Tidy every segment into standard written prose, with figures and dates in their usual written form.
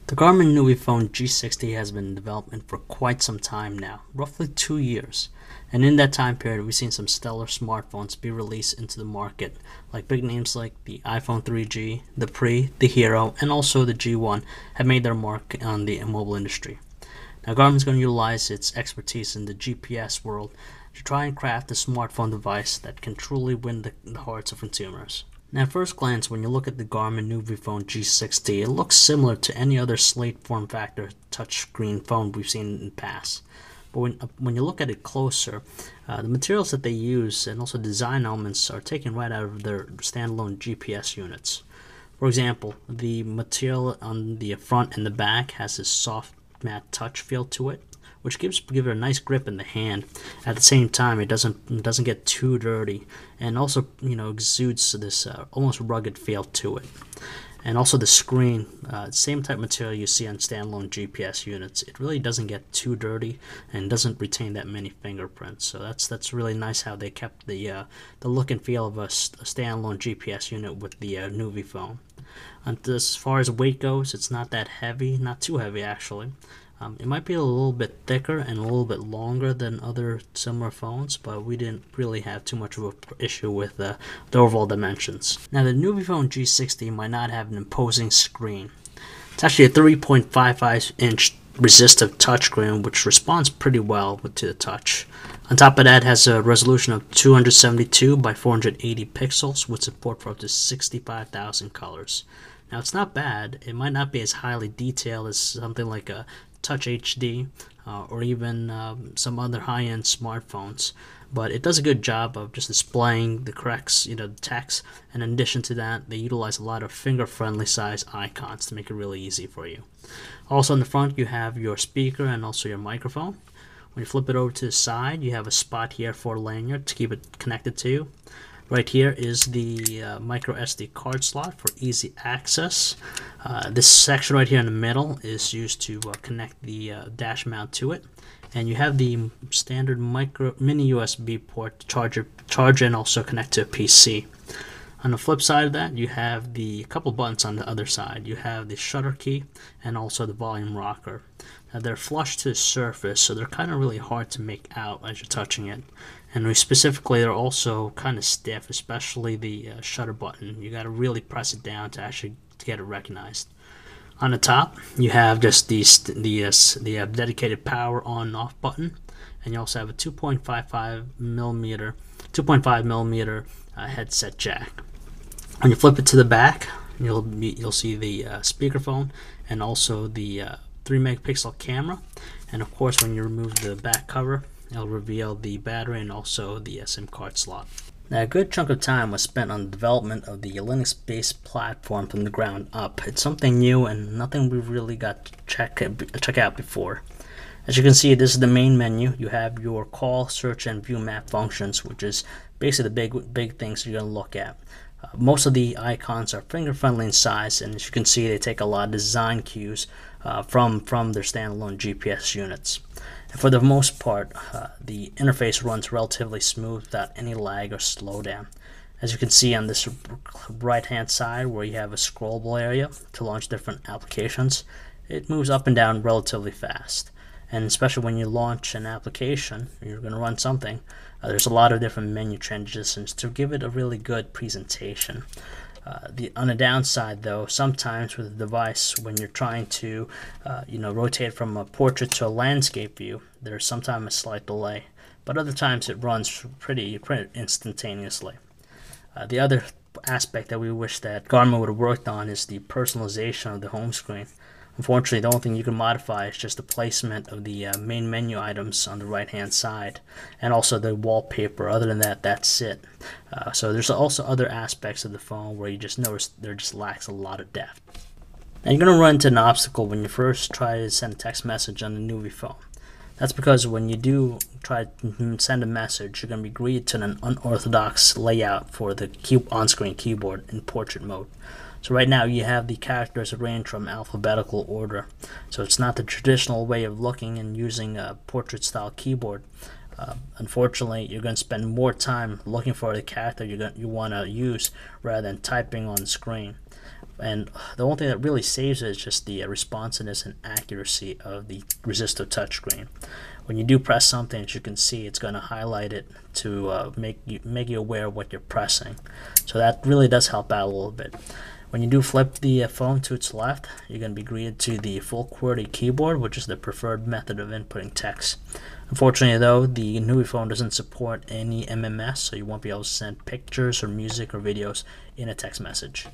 The Garmin nuvifone G60 has been in development for quite some time now, roughly 2 years, and in that time period we've seen some stellar smartphones be released into the market, like big names like the iPhone 3G, the Pre, the Hero, and also the G1 have made their mark on the mobile industry. Now Garmin's going to utilize its expertise in the GPS world to try and craft a smartphone device that can truly win the hearts of consumers. Now at first glance, when you look at the Garmin nuvifone G60, it looks similar to any other slate form factor touchscreen phone we've seen in the past. But when you look at it closer, the materials that they use and also design elements are taken right out of their standalone GPS units. For example, the material on the front and the back has this soft matte touch feel to it, which give it a nice grip in the hand. At the same time, it doesn't get too dirty, and also exudes this almost rugged feel to it. And also the screen, same type of material you see on standalone GPS units. It really doesn't get too dirty and doesn't retain that many fingerprints. So that's really nice how they kept the look and feel of a standalone GPS unit with the nuvifone. And as far as weight goes, it's not that heavy, not too heavy actually. It might be a little bit thicker and a little bit longer than other similar phones, but we didn't really have too much of an issue with the overall dimensions. Now the nuvifone G60 might not have an imposing screen. It's actually a 3.55-inch resistive touchscreen, which responds pretty well to the touch. On top of that, it has a resolution of 272 by 480 pixels with support for up to 65,000 colors. Now it's not bad. It might not be as highly detailed as something like a Touch HD or even some other high-end smartphones, but it does a good job of just displaying the correct text, and in addition to that, they utilize a lot of finger-friendly size icons to make it really easy for you. Also in the front, you have your speaker and also your microphone. When you flip it over to the side, you have a spot here for a lanyard to keep it connected to you. Right here is the micro SD card slot for easy access. This section right here in the middle is used to connect the dash mount to it. And you have the standard mini USB port to charge and also connect to a PC. On the flip side of that, you have the couple buttons on the other side. You have the shutter key and also the volume rocker. Now they're flush to the surface, so they're kind of really hard to make out as you're touching it. And specifically, they're also kind of stiff, especially the shutter button. You got to really press it down to actually get it recognized. On the top, you have just the dedicated power on and off button, and you also have a 2.5 millimeter headset jack. When you flip it to the back, you'll see the speakerphone and also the 3 megapixel camera. And of course, when you remove the back cover, it'll reveal the battery and also the SIM card slot. Now, a good chunk of time was spent on the development of the Linux-based platform from the ground up. It's something new and nothing we've really got to check out before. As you can see, this is the main menu. You have your call, search, and view map functions, which is basically the big things you're going to look at. Most of the icons are finger-friendly in size, and as you can see, they take a lot of design cues from their standalone GPS units. And for the most part, the interface runs relatively smooth without any lag or slowdown. As you can see on this right-hand side, where you have a scrollable area to launch different applications, it moves up and down relatively fast. And especially when you launch an application, you're going to run something, there's a lot of different menu transitions to give it a really good presentation. On the downside, though, sometimes with the device, when you're trying to rotate from a portrait to a landscape view, there's sometimes a slight delay, but other times it runs pretty instantaneously. The other aspect that we wish that Garmin would have worked on is the personalization of the home screen. Unfortunately, the only thing you can modify is just the placement of the main menu items on the right-hand side, and also the wallpaper. Other than that, that's it. So there's also other aspects of the phone where you just notice there just lacks a lot of depth. Now you're going to run into an obstacle when you first try to send a text message on the nuvifone. That's because when you do try to send a message, you're going to be greeted to an unorthodox layout for the on-screen keyboard in portrait mode. So right now you have the characters arranged from alphabetical order. So it's not the traditional way of looking and using a portrait style keyboard. Unfortunately, you're going to spend more time looking for the character you want to use rather than typing on the screen. And the only thing that really saves it is just the responsiveness and accuracy of the Resisto touchscreen. When you do press something, as you can see, it's going to highlight it to make you aware of what you're pressing. So that really does help out a little bit. When you do flip the phone to its left, you're going to be greeted to the full QWERTY keyboard, which is the preferred method of inputting text. Unfortunately, though, the nuvifone doesn't support any MMS, so you won't be able to send pictures or music or videos in a text message.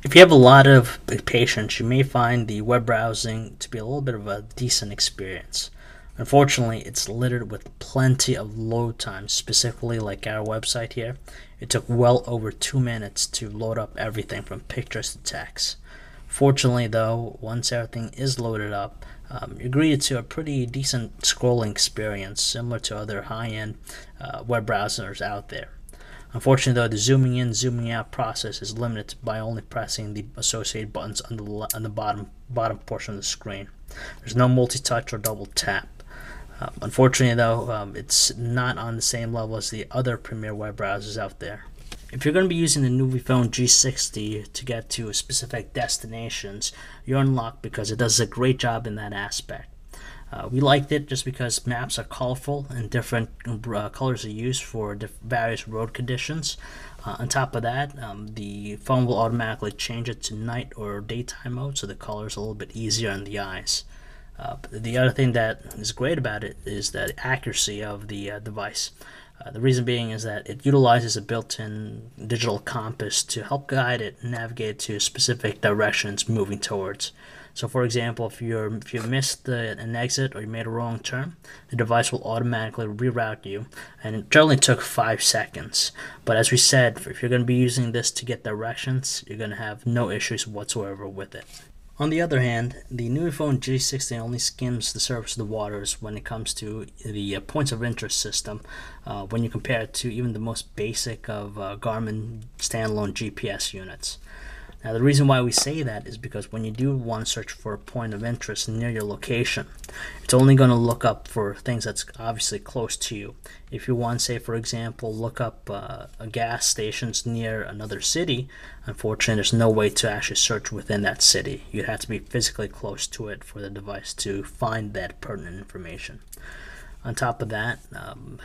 If you have a lot of patience, you may find the web browsing to be a little bit of a decent experience. Unfortunately, it's littered with plenty of load times, specifically like our website here. It took well over 2 minutes to load up everything from pictures to text. Fortunately, though, once everything is loaded up, you're greeted to a pretty decent scrolling experience, similar to other high-end web browsers out there. Unfortunately, though, the zooming in, zooming out process is limited by only pressing the associated buttons on the bottom portion of the screen. There's no multi-touch or double tap. Unfortunately, though, it's not on the same level as the other premier web browsers out there. If you're going to be using the nuvifone G60 to get to specific destinations, you're in luck because it does a great job in that aspect. We liked it just because maps are colorful and different colors are used for various road conditions. On top of that, the phone will automatically change it to night or daytime mode, so the color is a little bit easier on the eyes. The other thing that is great about it is the accuracy of the device. The reason being is that it utilizes a built-in digital compass to help guide it and navigate to specific directions moving towards. So for example, if you missed an exit or you made a wrong turn, the device will automatically reroute you, and it generally took 5 seconds. But as we said, if you're going to be using this to get directions, you're going to have no issues whatsoever with it. On the other hand, the nuvifone G60 only skims the surface of the waters when it comes to the points of interest system when you compare it to even the most basic of Garmin standalone GPS units. Now, the reason why we say that is because when you do want to search for a point of interest near your location, it's only going to look up for things that's obviously close to you. If you want, say, for example, look up a gas stations near another city, unfortunately, there's no way to actually search within that city. You'd have to be physically close to it for the device to find that pertinent information. On top of that,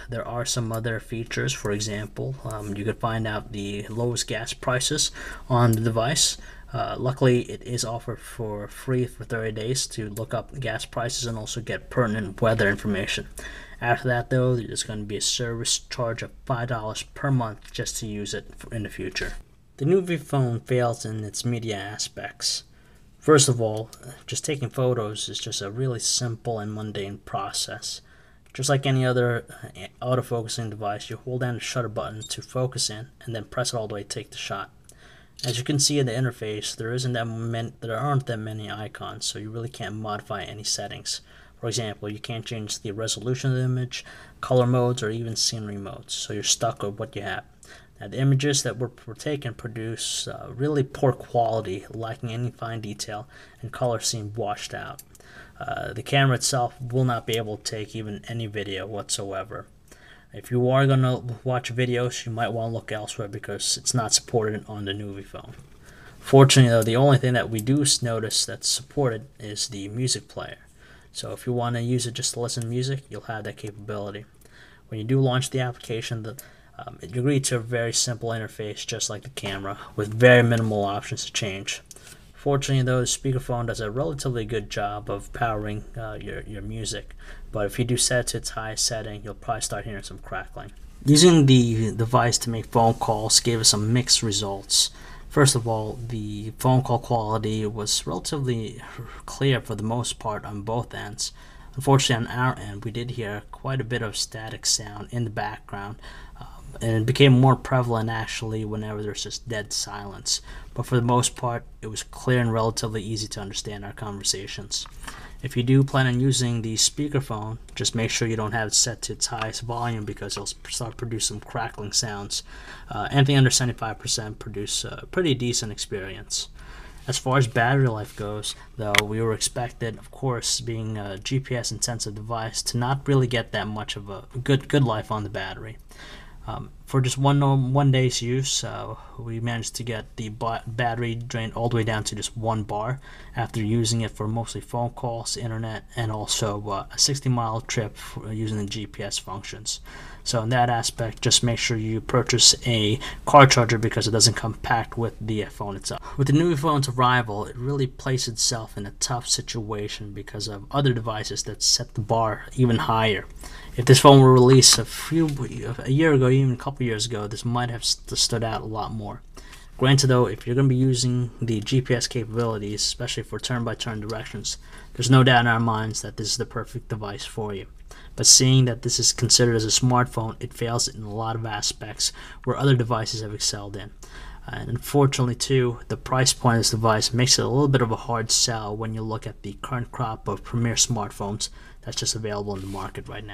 there are some other features. For example, you could find out the lowest gas prices on the device. Luckily, it is offered for free for 30 days to look up gas prices and also get pertinent weather information. After that, though, there's going to be a service charge of $5 per month just to use it in the future. The nuvifone fails in its media aspects. First of all, just taking photos is just a really simple and mundane process. Just like any other autofocusing device, you hold down the shutter button to focus in and then press it all the way to take the shot. As you can see in the interface, there aren't that many icons, so you really can't modify any settings. For example, you can't change the resolution of the image, color modes, or even scenery modes, so you're stuck with what you have. Now, the images that were taken produce really poor quality, lacking any fine detail, and color seem washed out. The camera itself will not be able to take even any video whatsoever. If you are going to watch videos, you might want to look elsewhere because it's not supported on the nuvifone. Fortunately, though, the only thing that we do notice that's supported is the music player. So if you want to use it just to listen to music, you'll have that capability. When you do launch the application, you agree to a very simple interface just like the camera with very minimal options to change. Fortunately, though, the speakerphone does a relatively good job of powering your music, but if you do set it to its highest setting, you'll probably start hearing some crackling. Using the device to make phone calls gave us some mixed results. First of all, the phone call quality was relatively clear for the most part on both ends. Unfortunately, on our end, we did hear quite a bit of static sound in the background, and it became more prevalent actually whenever there's just dead silence. But for the most part, it was clear and relatively easy to understand our conversations. If you do plan on using the speakerphone, just make sure you don't have it set to its highest volume because it'll start producing some crackling sounds. Anything under 75% produce a pretty decent experience. As far as battery life goes, though, we were expected, of course, being a GPS-intensive device, to not really get that much of a good life on the battery. For just one day's use, we managed to get the battery drained all the way down to just 1 bar after using it for mostly phone calls, internet, and also a 60-mile trip using the GPS functions. So in that aspect, just make sure you purchase a car charger because it doesn't come packed with the phone itself. With the nuvifone's arrival, it really placed itself in a tough situation because of other devices that set the bar even higher. If this phone were released a year ago, even a couple years ago, this might have stood out a lot more. Granted though, if you're going to be using the GPS capabilities, especially for turn-by-turn directions, there's no doubt in our minds that this is the perfect device for you. But seeing that this is considered as a smartphone, it fails in a lot of aspects where other devices have excelled in. And unfortunately too, the price point of this device makes it a little bit of a hard sell when you look at the current crop of premier smartphones that's just available in the market right now.